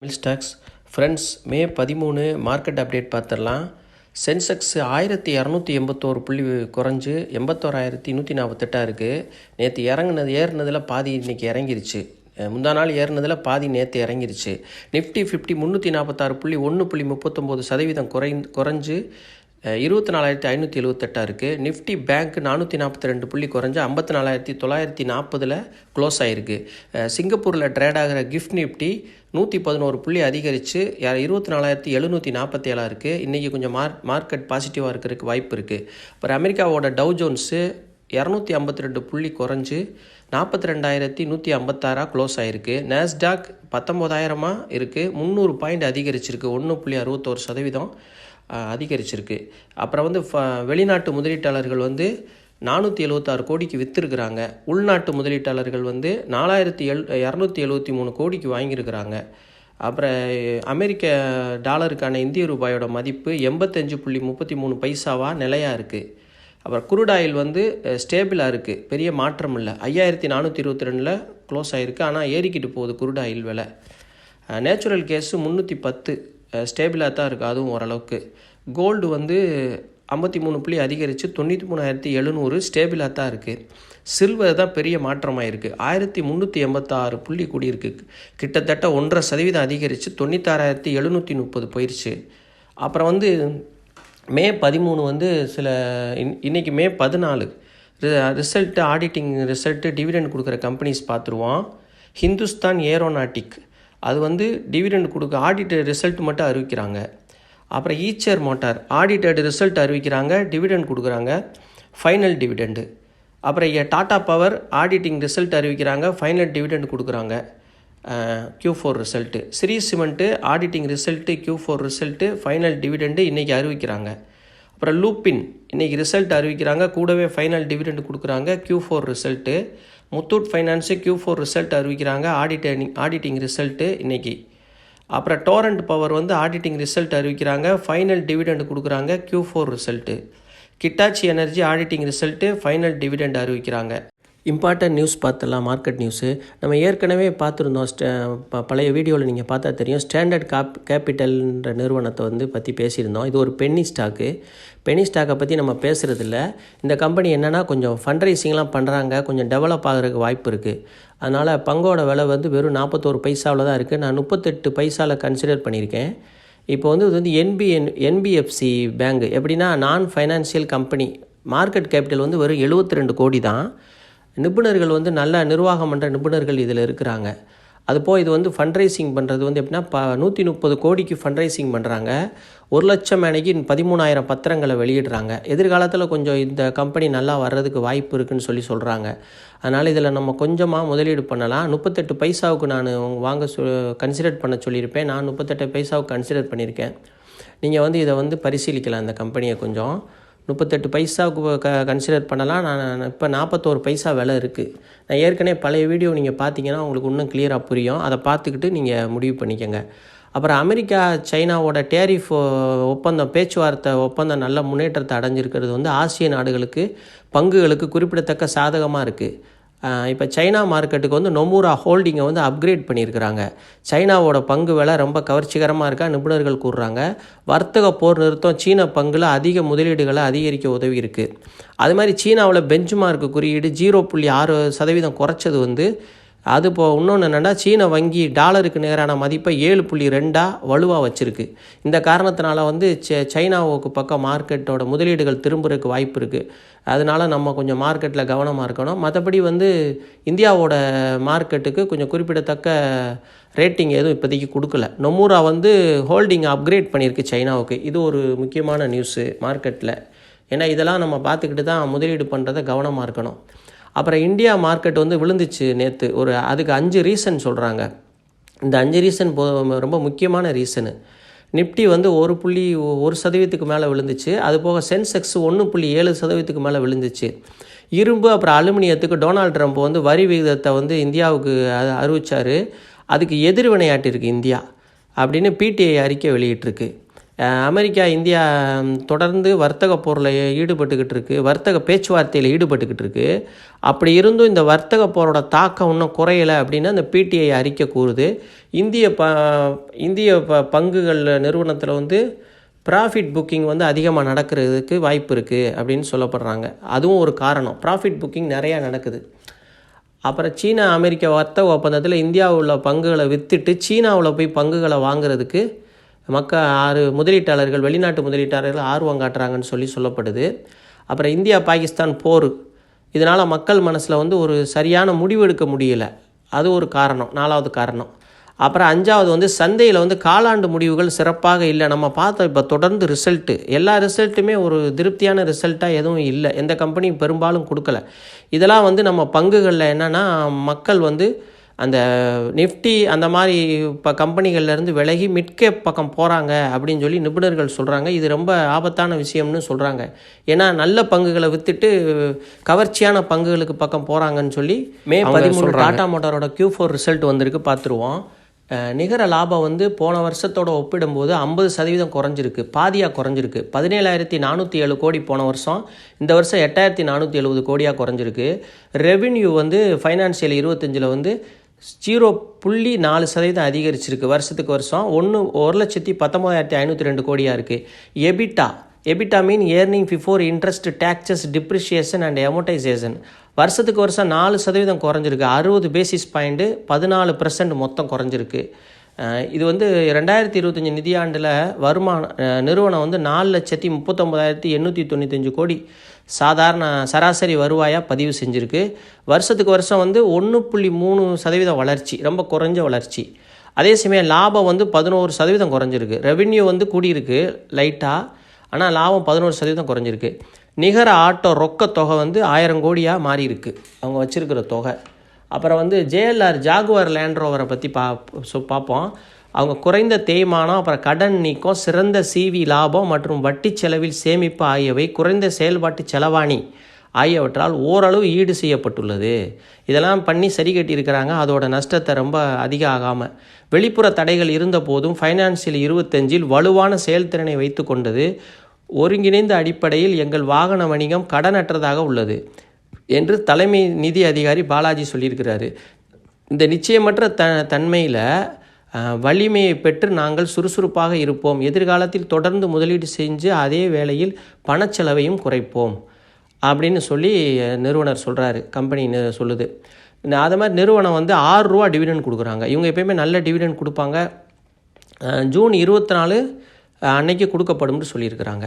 Tamil stocks friends மே 13 market update பார்த்துடலாம். Sensex 1281 புள்ளி குறைஞ்சு 81,148 இருக்குது. நேற்று ஏறினதில் பாதி இன்றைக்கி இறங்கிருச்சு. முந்தா நாள் ஏறினதில் பாதி நேற்று இறங்கிருச்சு. நிஃப்டி 50 346.1.39% குறைஞ்சு 24,578 இருக்குது. நிஃப்டி பேங்க் 442 புள்ளி குறைஞ்சு 54,940 க்ளோஸ் ஆகிருக்கு. சிங்கப்பூரில் ட்ரேட் ஆகிற கிஃப்ட் நிஃப்டி 111 புள்ளி அதிகரித்து 24,747 இருக்குது. இன்றைக்கி கொஞ்சம் மார்க்கெட் பாசிட்டிவாக இருக்கிறதுக்கு வாய்ப்பு இருக்குது. அப்புறம் அமெரிக்காவோட டவ் ஜோன்ஸு 252 புள்ளி குறைஞ்சு 42,156 க்ளோஸ் ஆகிருக்கு. நாஸ்டாக் 19,000 இருக்குது. 300 பாயிண்ட் அதிகரிச்சிருக்கு. 1.61% அதிகரிச்சிருக்கு. அப்புறம் வெளிநாட்டு முதலீட்டாளர்கள் 476 கோடிக்கு விற்றுருக்குறாங்க. உள்நாட்டு முதலீட்டாளர்கள் 4,273 கோடிக்கு வாங்கியிருக்கிறாங்க. அப்புறம் அமெரிக்க டாலருக்கான இந்திய ரூபாயோட மதிப்பு 85.33 நிலையாக இருக்குது. அப்புறம் குரூட் ஆயில் ஸ்டேபிளாக இருக்குது, பெரிய மாற்றம் இல்லை. 5,422 க்ளோஸ் ஆகிருக்கு. ஆனால் ஏறிக்கிட்டு போகுது குரூட் ஆயில் விலை. நேச்சுரல் கேஸு 310 ஸ்டேபிளாக தான் இருக்குது, அதுவும் ஓரளவுக்கு. கோல்டு 53 புள்ளி அதிகரித்து 93,700 ஸ்டேபிளாக தான் இருக்குது. சில்வர் தான் பெரிய மாற்றமாக இருக்குது. 1,386 புள்ளி கூடியிருக்கு. கிட்டத்தட்ட 1.5% அதிகரித்து 96,730 போயிடுச்சு. அப்புறம் மே 13 இன்றைக்கி May 14 result, auditing result, dividend கொடுக்குற கம்பெனிஸ் பார்த்துருவோம். ஹிந்துஸ்தான் ஏரோநாட்டிக் அது டிவிடெண்ட் கொடுக்க ஆடிட்டட் ரிசல்ட் மட்டும் அறிவிக்கிறாங்க. அப்புறம் ஈச்சர் மோட்டார் ஆடிட்டட் ரிசல்ட் அறிவிக்கிறாங்க, டிவிடெண்ட் கொடுக்குறாங்க, ஃபைனல் டிவிடெண்டு. அப்புறம் டாடா பவர் ஆடிட்டிங் ரிசல்ட் அறிவிக்கிறாங்க, ஃபைனல் டிவிடெண்ட் கொடுக்குறாங்க, Q4 result. Shree cement auditing result, Q4 result, final dividend இன்றைக்கி அறிவிக்கிறாங்க. அப்புறம் லூப்பின் இன்றைக்கி ரிசல்ட் அறிவிக்கிறாங்க, கூடவே ஃபைனல் டிவிடெண்ட் கொடுக்குறாங்க, Q4 result. Muthoot finance Q4 result அறிவிக்கிறாங்க, ஆடிட்டிங் ரிசல்ட்டு இன்றைக்கி. அப்புறம் டோரண்ட் பவர் ஆடிட்டிங் ரிசல்ட் அறிவிக்கிறாங்க, ஃபைனல் டிவிடெண்ட் கொடுக்குறாங்க, Q4 result. கிட்டாச்சி energy auditing result, final dividend அறிவிக்கிறாங்க. இம்பார்ட்டன்ட் நியூஸ் பார்த்துடலாம். மார்க்கெட் நியூஸு நம்ம ஏற்கனவே பார்த்துருந்தோம். பழைய வீடியோவில் நீங்கள் பார்த்தா தெரியும். ஸ்டாண்டர்ட் கேபிட்டல்ன்ற நிறுவனத்தை பற்றி பேசியிருந்தோம். இது ஒரு பென்னி ஸ்டாக்கு. பென்னி ஸ்டாக்கை பற்றி நம்ம பேசுகிறதில்ல. இந்த கம்பெனி என்னென்னா கொஞ்சம் ஃபண்ட் ரைசிங்லாம் பண்ணுறாங்க, கொஞ்சம் டெவலப் ஆகிறதுக்கு வாய்ப்பு இருக்குது. அதனால் பங்கோட விலை வெறும் 41 பைசாவில் தான் இருக்குது. நான் 38 பைசாவில் கன்சிடர் பண்ணியிருக்கேன். இப்போ இது என்பிஎஃப்சி பேங்க் எப்படின்னா நான் ஃபைனான்சியல் கம்பெனி. மார்க்கெட் கேபிட்டல் வெறும் 72 கோடி தான். நிபுணர்கள் நல்ல நிர்வாகம் பண்ணுற நிபுணர்கள் இதில் இருக்கிறாங்க. அதுபோல் இது ஃபண்ட் ரைசிங் பண்ணுறது எப்படின்னா 130 கோடிக்கு ஃபண்ட் ரைசிங் பண்ணுறாங்க. 1 லட்சம் அன்னைக்கு 13,000 பத்திரங்களை வெளியிடுறாங்க. எதிர்காலத்தில் கொஞ்சம் இந்த கம்பெனி நல்லா வர்றதுக்கு வாய்ப்பு இருக்குதுன்னு சொல்கிறாங்க. அதனால் இதில் நம்ம கொஞ்சமாக முதலீடு பண்ணலாம். 38 பைசாவுக்கு நான் வாங்க கன்சிடர் பண்ண சொல்லியிருப்பேன். நான் 38 பைசாவுக்கு கன்சிடர் பண்ணியிருக்கேன். நீங்கள் இதை பரிசீலிக்கலாம். இந்த கம்பெனியை கொஞ்சம் 38 பைசாவுக்கு கன்சிடர் பண்ணலாம். நான் இப்போ 41 பைசா விலை இருக்குது. நான் ஏற்கனவே பழைய வீடியோ நீங்கள் பார்த்தீங்கன்னா உங்களுக்கு இன்னும் கிளியராக புரியும். அதை பார்த்துக்கிட்டு நீங்கள் முடிவு பண்ணிக்கோங்க. அப்புறம் அமெரிக்கா சைனாவோட டேரிஃப் பேச்சுவார்த்தை ஒப்பந்தம் நல்ல முன்னேற்றத்தை அடைஞ்சிருக்கிறது ஆசிய நாடுகளுக்கு பங்குகளுக்கு குறிப்பிடத்தக்க சாதகமாக இருக்குது. இப்போ சைனா மார்க்கெட்டுக்கு நொமூரா ஹோல்டிங்கை அப்கிரேட் பண்ணியிருக்கிறாங்க. சைனாவோட பங்கு விலை ரொம்ப கவர்ச்சிகரமாக இருக்கா நிபுணர்கள் கூறுறாங்க. வர்த்தக போர் நிறுத்தம் சீன பங்கில் அதிக முதலீடுகளை அதிகரிக்க உதவி இருக்குது. அது மாதிரி சீனாவில் பெஞ்ச்மார்க் குறியீடு 0.6% குறைச்சது அது இன்னொன்று என்னென்னா சீன வங்கி டாலருக்கு நேரான மதிப்பை 7.2 வலுவாக வச்சுருக்கு. இந்த காரணத்தினால சைனாவுக்கு பக்கம் மார்க்கெட்டோட முதலீடுகள் திரும்புறதுக்கு வாய்ப்பு இருக்குது. அதனால் நம்ம கொஞ்சம் மார்க்கெட்டில் கவனமாக இருக்கணும். மற்றபடி இந்தியாவோட மார்க்கெட்டுக்கு கொஞ்சம் குறிப்பிடத்தக்க ரேட்டிங் எதுவும் இப்போதைக்கு கொடுக்கல. நொமூரா ஹோல்டிங் அப்கிரேட் பண்ணியிருக்கு சைனாவுக்கு. இது ஒரு முக்கியமான நியூஸு மார்க்கெட்டில். ஏன்னா இதெல்லாம் நம்ம பார்த்துக்கிட்டு தான் முதலீடு பண்ணுறதை கவனமாக இருக்கணும். அப்புறம் இந்தியா மார்க்கெட் விழுந்துச்சு நேற்று. அதுக்கு 5 ரீசன் சொல்கிறாங்க. இந்த 5 ரீசன் ரொம்ப முக்கியமான ரீசனு. நிஃப்டி 1% மேலே விழுந்துச்சு. அதுபோக சென்செக்ஸ் 1.7% மேலே விழுந்துச்சு. இரும்பு அப்புறம் அலுமினியத்துக்கு டொனால்ட் ட்ரம்ப் வரி விகிதத்தை இந்தியாவுக்கு அறிவிச்சார். அதுக்கு எதிர்வினையாட்டிருக்கு இந்தியா அப்படின்னு பிடிஐ அறிக்கை வெளியிட்டிருக்கு. அமெரிக்கா இந்தியா தொடர்ந்து வர்த்தக போரில் ஈடுபட்டுக்கிட்டு இருக்குது, வர்த்தக பேச்சுவார்த்தையில் ஈடுபட்டுக்கிட்டு இருக்குது. அப்படி இருந்தும் இந்த வர்த்தக போரோட தாக்கம் இன்னும் குறையலை அப்படின்னு அந்த பிடிஐ அறிக்கை கூறுது. இந்திய பங்குகள் நிறுவனத்தில் வந்து ப்ராஃபிட் புக்கிங் வந்து அதிகமாக நடக்கிறதுக்கு வாய்ப்பு இருக்குது அப்படின்னு சொல்லப்படுறாங்க. அதுவும் ஒரு காரணம். ப்ராஃபிட் புக்கிங் நிறையா நடக்குது. அப்புறம் சீனா அமெரிக்க வர்த்தக ஒப்பந்தத்தில் இந்தியாவில் உள்ள பங்குகளை விற்றுட்டு சீனாவில் போய் பங்குகளை வாங்குறதுக்கு முதலீட்டாளர்கள், வெளிநாட்டு முதலீட்டாளர்கள் ஆர்வம் காட்டுறாங்கன்னு சொல்லப்படுது. அப்புறம் இந்தியா பாகிஸ்தான் போர், இதனால் மக்கள் மனசில் வந்து ஒரு சரியான முடிவு எடுக்க முடியலை. அது ஒரு காரணம், 4வது காரணம். அப்புறம் 5வது வந்து சந்தையில் வந்து காலாண்டு முடிவுகள் சிறப்பாக இல்லை. நம்ம பார்த்தோம் இப்போ தொடர்ந்து ரிசல்ட்டு, எல்லா ரிசல்ட்டுமே ஒரு திருப்தியான ரிசல்ட்டாக எதுவும் இல்லை, எந்த கம்பெனியும் பெரும்பாலும் கொடுக்கல. இதெல்லாம் வந்து நம்ம பங்குகளில் என்னென்னா மக்கள் வந்து அந்த நிஃப்டி அந்த மாதிரி இப்போ கம்பெனிகள்லேருந்து விலகி மிட்கேப் பக்கம் போகிறாங்க அப்படின்னு சொல்லி நிபுணர்கள் சொல்கிறாங்க. இது ரொம்ப ஆபத்தான விஷயம்னு சொல்கிறாங்க. ஏன்னா நல்ல பங்குகளை விற்றுட்டு கவர்ச்சியான பங்குகளுக்கு பக்கம் போகிறாங்கன்னு சொல்லி மே 13 டாடா மோட்டாரோட Q4 ரிசல்ட் வந்திருக்கு, பார்த்துருவோம். நிகர லாபம் வந்து போன வருஷத்தோடு ஒப்பிடும்போது 50% குறைஞ்சிருக்கு, பாதியாக குறைஞ்சிருக்கு. 17,407 கோடி போன வருஷம், இந்த வருஷம் 8,470 கோடியாக குறைஞ்சிருக்கு. ரெவென்யூ வந்து ஃபைனான்சியல் 25 வந்து 0.4% அதிகரிச்சிருக்கு வருஷத்துக்கு வருஷம். 1,19,502 கோடியாக இருக்குது. EBITDA mean earning before interest, taxes, depreciation and amortisation வருஷத்துக்கு வருஷம் 4% குறைஞ்சிருக்கு. 60 பேசிஸ் பாயிண்ட்டு, 14% மொத்தம் குறைஞ்சிருக்கு. இது வந்து 2025 நிதியாண்டில் நிறுவனம் வந்து 4,39,895 கோடி சராசரி வருவாயாக பதிவு செஞ்சுருக்கு. வருஷத்துக்கு வருஷம் வந்து 1.3% வளர்ச்சி, ரொம்ப குறைஞ்ச வளர்ச்சி. அதே சமயம் லாபம் வந்து 11% குறைஞ்சிருக்கு. ரெவென்யூ வந்து கூடியிருக்கு லைட்டாக, ஆனால் லாபம் 11% குறைஞ்சிருக்கு. நிகர ஆட்டோ ரொக்க தொகை வந்து 1000 கோடியாக மாறி இருக்குது அவங்க வச்சுருக்கிற தொகை. அப்புறம் வந்து JLR ஜாகுவார் லேண்ட் ரோவரை பற்றி பார்ப்போம். அவங்க குறைந்த தேய்மானம், அப்புறம் கடன் நீக்கம், சிறந்த CV லாபம் மற்றும் வட்டி செலவில் சேமிப்பு ஆகியவை குறைந்த செயல்பாட்டு செலவாணி ஆகியவற்றால் ஓரளவு ஈடு செய்யப்பட்டுள்ளது. இதெல்லாம் பண்ணி சரி கட்டியிருக்கிறாங்க, அதோட நஷ்டத்தை ரொம்ப அதிகம் ஆகாமல். வெளிப்புற தடைகள் இருந்த போதும் ஃபைனான்சியல் 25 வலுவான செயல்திறனை வைத்து கொண்டது. ஒருங்கிணைந்த அடிப்படையில் எங்கள் வாகன வணிகம் கடனற்றதாக உள்ளது என்று தலைமை நிதி அதிகாரி பாலாஜி சொல்லியிருக்கிறாரு. இந்த நிச்சயமற்ற தன்மையில் வலிமையை பெற்று நாங்கள் சுறுசுறுப்பாக இருப்போம். எதிர்காலத்தில் தொடர்ந்து முதலீடு செஞ்சு அதே வேளையில் பணச்செலவையும் குறைப்போம் அப்படின்னு சொல்லி நிறுவனர் சொல்கிறாரு, கம்பெனி சொல்லுது. அது மாதிரி நிறுவனம் வந்து 6 ரூபா டிவிடெண்ட் கொடுக்குறாங்க. இவங்க எப்பயுமே நல்ல டிவிடெண்ட் கொடுப்பாங்க. ஜூன் 24 அன்னைக்கு கொடுக்கப்படும்னு சொல்லியிருக்கிறாங்க.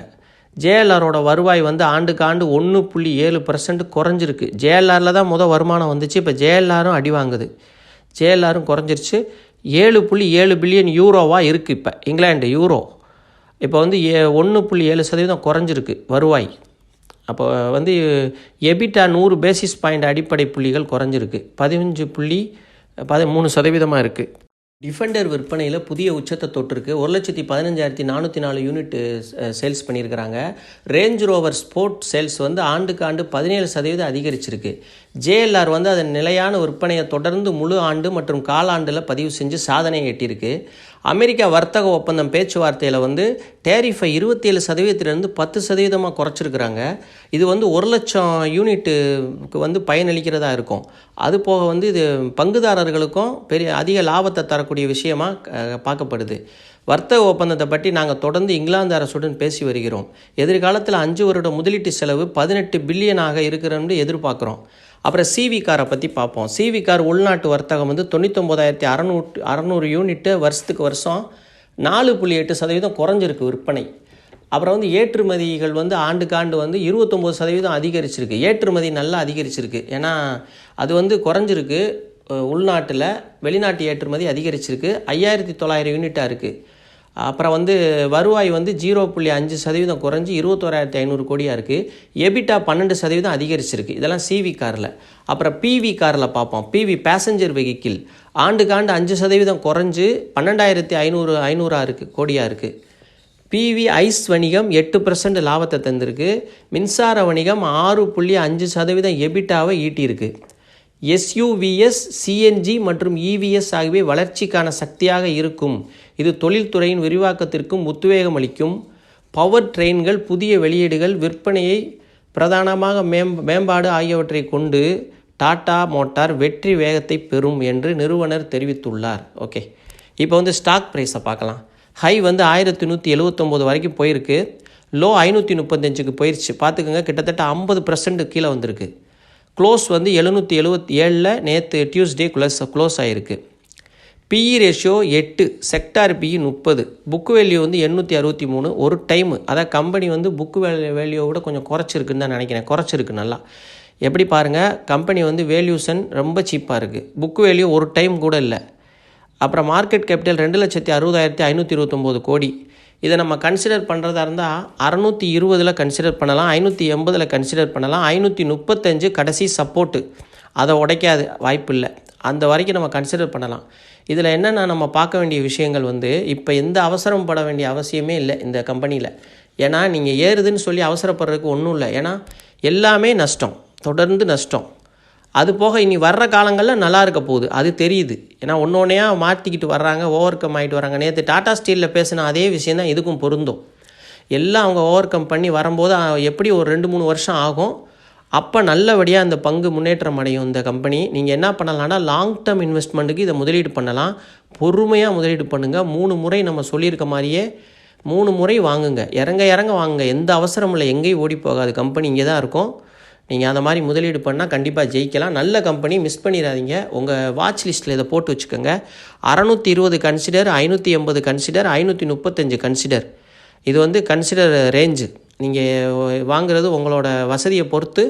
JLRோட வருவாய் வந்து ஆண்டுக்கு ஆண்டு 1.7% குறைஞ்சிருக்கு. JLRல தான் வருமானம் வந்துச்சு, இப்போ JLRம் அடி வாங்குது. JLRம் குறைஞ்சிருச்சு. 7.7 பில்லியன் யூரோவாக இருக்குது இப்போ இங்கிலாந்து யூரோ. இப்போ வந்து 1.7% குறைஞ்சிருக்கு வருவாய். அப்போ வந்து எபிட்டா 100 பேசிஸ் பாயிண்ட் அடிப்படை புள்ளிகள் குறைஞ்சிருக்கு, 15.13% இருக்குது. டிஃபெண்டர் விற்பனையில் புதிய உச்சத்தை தொட்டிருக்கு. 1,15,404 யூனிட் சேல்ஸ் பண்ணியிருக்கிறாங்க. ரேஞ்ச் ரோவர் ஸ்போர்ட் சேல்ஸ் வந்து ஆண்டுக்கு ஆண்டு 17% அதிகரிச்சிருக்கு. JLR வந்து அதன் நிலையான விற்பனையை தொடர்ந்து முழு ஆண்டு மற்றும் காலாண்டில் பதிவு செஞ்சு சாதனையை எட்டியிருக்கு. அமெரிக்கா வர்த்தக ஒப்பந்தம் பேச்சுவார்த்தையில் வந்து டேரிஃபை 27%லேருந்து 10% குறைச்சிருக்கிறாங்க. இது வந்து 1,00,000 யூனிட்டுக்கு வந்து பயனளிக்கிறதா இருக்கும். அது போக வந்து இது பங்குதாரர்களுக்கும் அதிக லாபத்தை தரக்கூடிய விஷயமாக பார்க்கப்படுது. வர்த்தக ஒப்பந்தத்தை பற்றி நாங்கள் தொடர்ந்து இங்கிலாந்து அரசுடன் பேசி வருகிறோம். எதிர்காலத்தில் 5 வருட முதலீட்டு செலவு 18 பில்லியனாக இருக்கிறோம்னு எதிர்பார்க்குறோம். அப்புறம் CV காரை பற்றி பார்ப்போம். CV கார் உள்நாட்டு வர்த்தகம் வந்து 99,600 யூனிட்டு வருஷத்துக்கு வருஷம் 4.8% குறைஞ்சிருக்கு விற்பனை. அப்புறம் வந்து ஏற்றுமதிகள் வந்து ஆண்டுக்கு ஆண்டு வந்து 29% அதிகரிச்சிருக்கு. ஏற்றுமதி நல்லா அதிகரிச்சிருக்கு, ஏன்னா அது வந்து குறைஞ்சிருக்கு உள்நாட்டில். வெளிநாட்டு ஏற்றுமதி அதிகரிச்சிருக்கு, 5,900 யூனிட்டாக இருக்குது. அப்புறம் வந்து வருவாய் வந்து 0.5% குறைஞ்சி 21,500 கோடியாக இருக்குது. எபிட்டா 12% அதிகரிச்சிருக்கு. இதெல்லாம் CV காரில். அப்புறம் PV காரில் பார்ப்போம். PV பேசஞ்சர் வெஹிக்கிள் ஆண்டுக்கு ஆண்டு 5% குறைஞ்சி 12,500 கோடியாக இருக்குது. PV ஐஸ் வணிகம் 8% லாபத்தை தந்திருக்கு. மின்சார வணிகம் 6.5% எபிட்டாவை ஈட்டியிருக்கு. SUVS, CNG மற்றும் EVS ஆகியவை வளர்ச்சிக்கான சக்தியாக இருக்கும் இது தொழில்துறையின் விரிவாக்கத்திற்கும் உத்வேகம் அளிக்கும். பவர் ட்ரெயின்கள் புதிய வெளியீடுகள் விற்பனையை பிரதானமாக மேம்பாடு ஆகியவற்றை கொண்டு டாடா மோட்டார் வெற்றி வேகத்தை பெறும் என்று நிறுவனர் தெரிவித்துள்ளார். ஓகே, இப்போ வந்து ஸ்டாக் ப்ரைஸை பார்க்கலாம். ஹை வந்து 1179 வரைக்கும் போயிருக்கு. லோ 535க்கு போயிடுச்சு. பார்த்துக்கோங்க, கிட்டத்தட்ட 50% கீழே வந்திருக்கு. க்ளோஸ் வந்து 777 நேற்று டியூஸ்டே க்ளோஸ் ஆகிருக்கு. BE ratio 8, sector BE 30, book value வந்து 863 ஒரு டைமு. அதான் கம்பெனி வந்து புக் வேல்யூவை விட கொஞ்சம் குறைச்சிருக்குன்னு தான் நினைக்கிறேன். குறைச்சிருக்கு நல்லா. எப்படி பாருங்கள், கம்பெனி வந்து வேல்யூஷன் ரொம்ப சீப்பாக இருக்குது. புக் வேல்யூ ஒரு டைம் கூட இல்லை. அப்புறம் மார்க்கெட் கேபிட்டல் 2,60,529 கோடி. இதை நம்ம கன்சிடர் பண்ணுறதா இருந்தால் 620 கன்சிடர் பண்ணலாம், 580 கன்சிடர் பண்ணலாம், 535 கடைசி சப்போர்ட்டு, அதை உடைக்காது, வாய்ப்பு இல்லை. அந்த வரைக்கும் நம்ம கன்சிடர் பண்ணலாம். இதில் என்னென்னா நம்ம பார்க்க வேண்டிய விஷயங்கள் வந்து இப்போ எந்த அவசரம் பட வேண்டிய அவசியமே இல்லை இந்த கம்பெனியில். ஏன்னா நீங்கள் ஏறுதுன்னு சொல்லி அவசரப்படுறதுக்கு ஒன்றும் இல்லை. ஏன்னா எல்லாமே நஷ்டம், தொடர்ந்து நஷ்டம். அது போக இனி வர்ற காலங்களில் நல்லா இருக்க போகுது, அது தெரியுது. ஏன்னா ஒன்றொன்னையாக மாற்றிக்கிட்டு வர்றாங்க, ஓவர் கம் ஆகிட்டு வராங்க. நேற்று டாடா ஸ்டீலில் பேசின அதே விஷயந்தான் இதுக்கும் பொருந்தும். எல்லாம் அவங்க ஓவர் கம் பண்ணி வரும்போது எப்படி ஒரு 2-3 வருஷம் ஆகும். அப்போ நல்லபடியாக அந்த பங்கு முன்னேற்றம் அடையும் இந்த கம்பெனி. நீங்கள் என்ன பண்ணலாம்னா லாங் டேர்ம் இன்வெஸ்ட்மெண்ட்டுக்கு இதை முதலீடு பண்ணலாம். பொறுமையாக முதலீடு பண்ணுங்கள். 3 முறை நம்ம சொல்லியிருக்க மாதிரியே 3 முறை வாங்குங்க. இறங்க வாங்குங்க. எந்த அவசரமும் இல்லை, எங்கேயும் ஓடி போகாது. கம்பெனி இங்கே தான் இருக்கும். நீங்கள் அந்த மாதிரி முதலீடு பண்ணால் கண்டிப்பாக ஜெயிக்கலாம். நல்ல கம்பெனி, மிஸ் பண்ணிடாதீங்க. உங்கள் வாட்ச் லிஸ்ட்டில் இதை போட்டு வச்சுக்கோங்க. 620 கன்சிடர், 580 கன்சிடர், 535 கன்சிடர். இது வந்து கன்சிடர் ரேஞ்சு. நீங்கள் வாங்குறது உங்களோட வசதியை பொறுத்து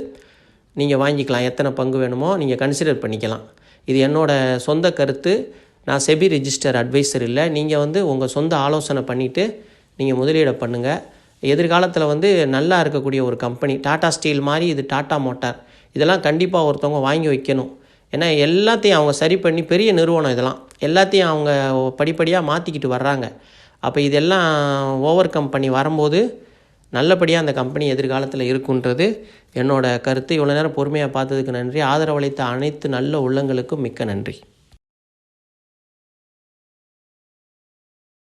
நீங்கள் வாங்கிக்கலாம். எத்தனை பங்கு வேணுமோ நீங்கள் கன்சிடர் பண்ணிக்கலாம். இது என்னோடய சொந்த கருத்து. நான் செபி ரெஜிஸ்டர் அட்வைசர் இல்லை. நீங்கள் வந்து உங்கள் சொந்த ஆலோசனை பண்ணிவிட்டு நீங்கள் முதலீடை பண்ணுங்கள். எதிர்காலத்தில் வந்து நல்லா இருக்கக்கூடிய ஒரு கம்பெனி. டாடா ஸ்டீல் மாதிரி இது டாடா மோட்டார், இதெல்லாம் கண்டிப்பாக ஒருத்தவங்க வாங்கி வைக்கணும். ஏன்னா எல்லாத்தையும் அவங்க சரி பண்ணி, பெரிய நிறுவனம் இதெல்லாம், எல்லாத்தையும் அவங்க படிப்படியாக மாற்றிக்கிட்டு வர்றாங்க. அப்போ இதெல்லாம் ஓவர் கம் பண்ணி வரும்போது நல்லபடியாக அந்த கம்பெனி எதிர்காலத்தில் இருக்குன்றது என்னோடய கருத்து. இவ்வளோ நேரம் பொறுமையாக பார்த்ததுக்கு நன்றி. ஆதரவளித்த அனைத்து நல்ல உள்ளங்களுக்கும் மிக்க நன்றி.